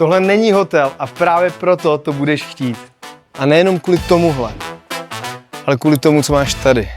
Tohle není hotel a právě proto to budeš chtít. A nejenom kvůli tomuhle, ale kvůli tomu, co máš tady.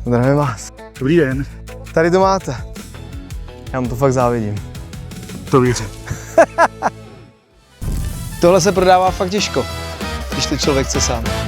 Zdravím vás. Dobrý den. Tady to máte. Já mu to fakt závidím. To věřím. Tohle se prodává fakt těžko, když to člověk chce sám.